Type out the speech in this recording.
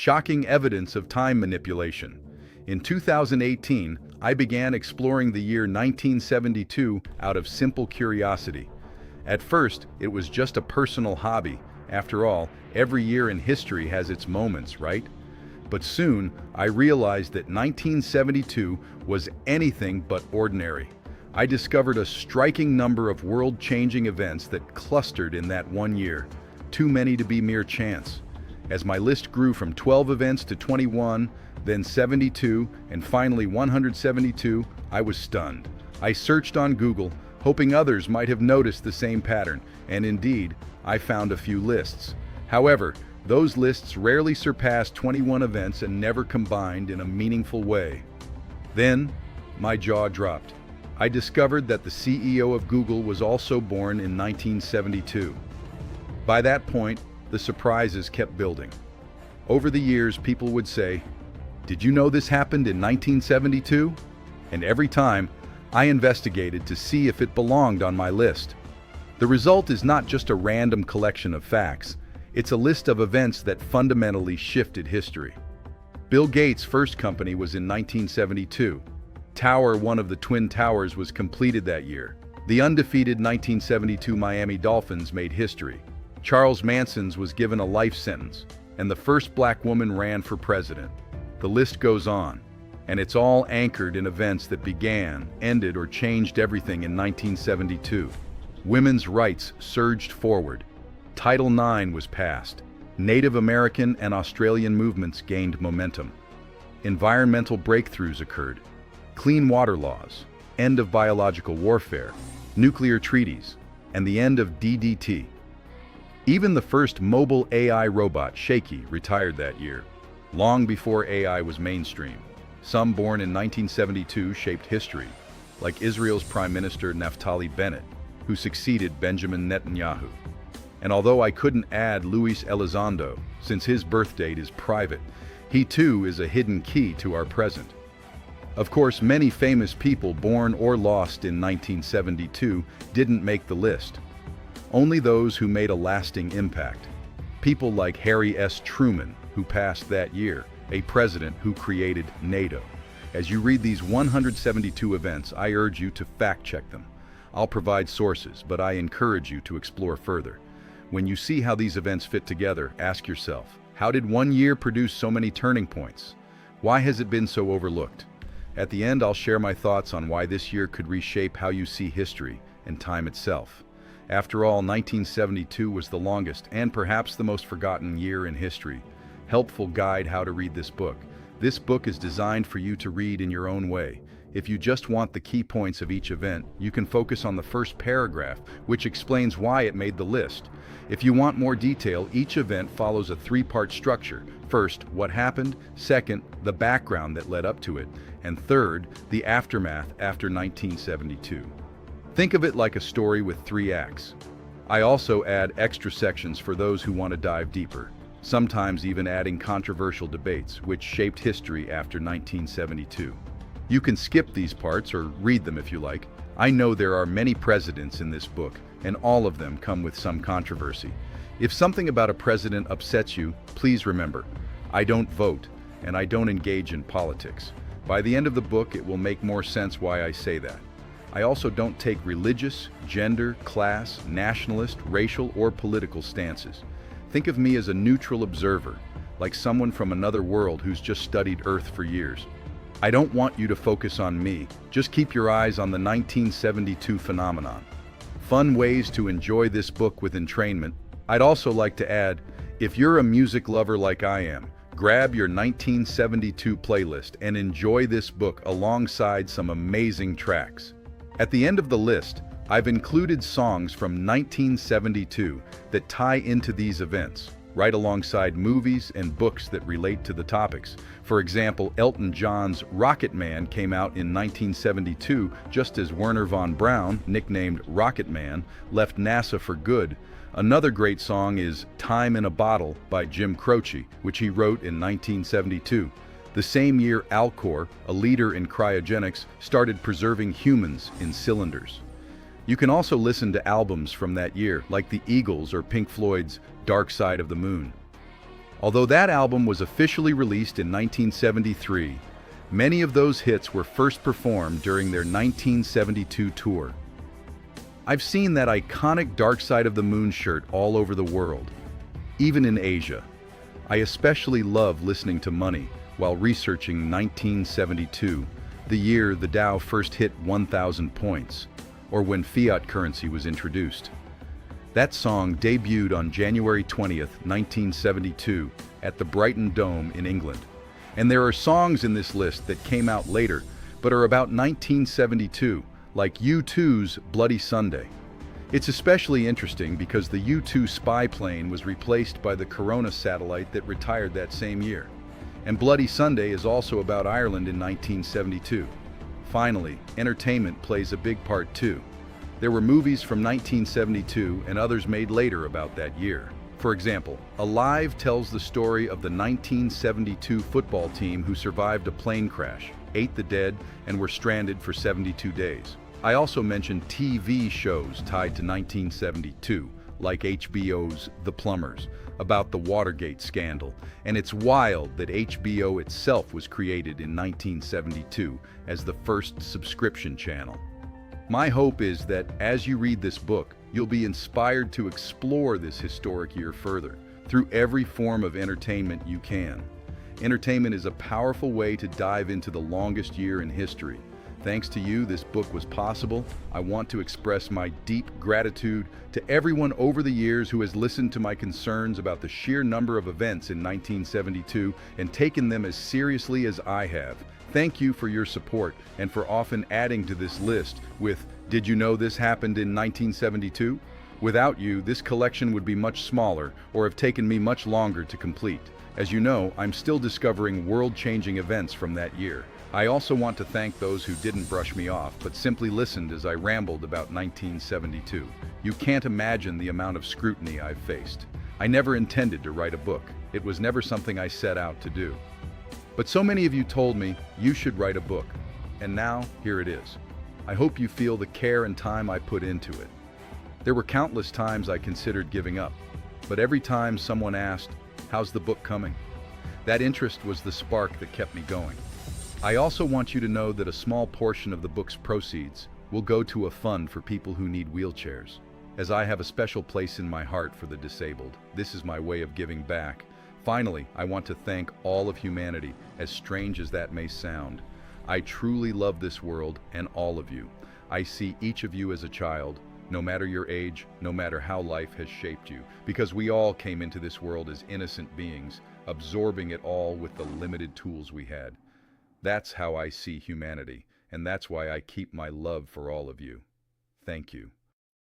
shocking evidence of time manipulation. In 2018, I began exploring the year 1972 out of simple curiosity. At first, it was just a personal hobby. After all, every year in history has its moments, right? But soon, I realized that 1972 was anything but ordinary. I discovered a striking number of world-changing events that clustered in that one year, too many to be mere chance. As my list grew from 12 events to 21, then 72, and finally 172, I was stunned. I searched on Google, hoping others might have noticed the same pattern, and indeed, I found a few lists. However, those lists rarely surpassed 21 events and never combined in a meaningful way. Then, my jaw dropped. I discovered that the CEO of Google was also born in 1972. By that point, the surprises kept building. Over the years, people would say, "Did you know this happened in 1972?" And every time, I investigated to see if it belonged on my list. The result is not just a random collection of facts, it's a list of events that fundamentally shifted history. Bill Gates' first company was in 1972. Tower 1 of the Twin Towers was completed that year. The undefeated 1972 Miami Dolphins made history. Charles Manson's was given a life sentence, and the first black woman ran for president. The list goes on, and it's all anchored in events that began, ended, or changed everything in 1972. Women's rights surged forward. Title IX was passed. Native American and Australian movements gained momentum. Environmental breakthroughs occurred. Clean water laws, end of biological warfare, nuclear treaties, and the end of DDT. Even the first mobile AI robot, Shaky, retired that year, long before AI was mainstream. Some born in 1972 shaped history, like Israel's Prime Minister Naftali Bennett, who succeeded Benjamin Netanyahu. And although I couldn't add Luis Elizondo, since his birth date is private, he too is a hidden key to our present. Of course, many famous people born or lost in 1972 didn't make the list. Only those who made a lasting impact. People like Harry S. Truman, who passed that year, a president who created NATO. As you read these 172 events, I urge you to fact-check them. I'll provide sources, but I encourage you to explore further. When you see how these events fit together, ask yourself, how did one year produce so many turning points? Why has it been so overlooked? At the end, I'll share my thoughts on why this year could reshape how you see history and time itself. After all, 1972 was the longest and perhaps the most forgotten year in history. Helpful guide how to read this book. This book is designed for you to read in your own way. If you just want the key points of each event, you can focus on the first paragraph, which explains why it made the list. If you want more detail, each event follows a three-part structure. First, what happened. Second, the background that led up to it. And third, the aftermath after 1972. Think of it like a story with 3 acts. I also add extra sections for those who want to dive deeper, sometimes even adding controversial debates which shaped history after 1972. You can skip these parts or read them if you like. I know there are many presidents in this book, and all of them come with some controversy. If something about a president upsets you, please remember, I don't vote, and I don't engage in politics. By the end of the book, it will make more sense why I say that. I also don't take religious, gender, class, nationalist, racial, or political stances. Think of me as a neutral observer, like someone from another world who's just studied Earth for years. I don't want you to focus on me, just keep your eyes on the 1972 phenomenon. Fun ways to enjoy this book with entrainment. I'd also like to add, if you're a music lover like I am, grab your 1972 playlist and enjoy this book alongside some amazing tracks. At the end of the list, I've included songs from 1972 that tie into these events, right alongside movies and books that relate to the topics. For example, Elton John's Rocket Man came out in 1972 just as Wernher von Braun, nicknamed Rocket Man, left NASA for good. Another great song is Time in a Bottle by Jim Croce, which he wrote in 1972. The same year, Alcor, a leader in cryogenics, started preserving humans in cylinders. You can also listen to albums from that year, like the Eagles or Pink Floyd's Dark Side of the Moon. Although that album was officially released in 1973, many of those hits were first performed during their 1972 tour. I've seen that iconic Dark Side of the Moon shirt all over the world, even in Asia. I especially love listening to Money while researching 1972, the year the Dow first hit 1,000 points, or when fiat currency was introduced. That song debuted on January 20th, 1972, at the Brighton Dome in England. And there are songs in this list that came out later, but are about 1972, like U2's Bloody Sunday. It's especially interesting because the U2 spy plane was replaced by the Corona satellite that retired that same year. And Bloody Sunday is also about Ireland in 1972. Finally, entertainment plays a big part too. There were movies from 1972 and others made later about that year. For example, Alive tells the story of the 1972 football team who survived a plane crash, ate the dead, and were stranded for 72 days. I also mentioned TV shows tied to 1972, like HBO's The Plumbers, about the Watergate scandal, and it's wild that HBO itself was created in 1972 as the first subscription channel. My hope is that as you read this book, you'll be inspired to explore this historic year further, through every form of entertainment you can. Entertainment is a powerful way to dive into the longest year in history. Thanks to you, this book was possible. I want to express my deep gratitude to everyone over the years who has listened to my concerns about the sheer number of events in 1972 and taken them as seriously as I have. Thank you for your support and for often adding to this list with, "Did you know this happened in 1972?" Without you, this collection would be much smaller or have taken me much longer to complete. As you know, I'm still discovering world-changing events from that year. I also want to thank those who didn't brush me off, but simply listened as I rambled about 1972. You can't imagine the amount of scrutiny I've faced. I never intended to write a book. It was never something I set out to do. But so many of you told me you should write a book. And now, here it is. I hope you feel the care and time I put into it. There were countless times I considered giving up, but every time someone asked, "How's the book coming?" that interest was the spark that kept me going. I also want you to know that a small portion of the book's proceeds will go to a fund for people who need wheelchairs. As I have a special place in my heart for the disabled, this is my way of giving back. Finally, I want to thank all of humanity, as strange as that may sound. I truly love this world and all of you. I see each of you as a child, no matter your age, no matter how life has shaped you, because we all came into this world as innocent beings, absorbing it all with the limited tools we had. That's how I see humanity, and that's why I keep my love for all of you. Thank you.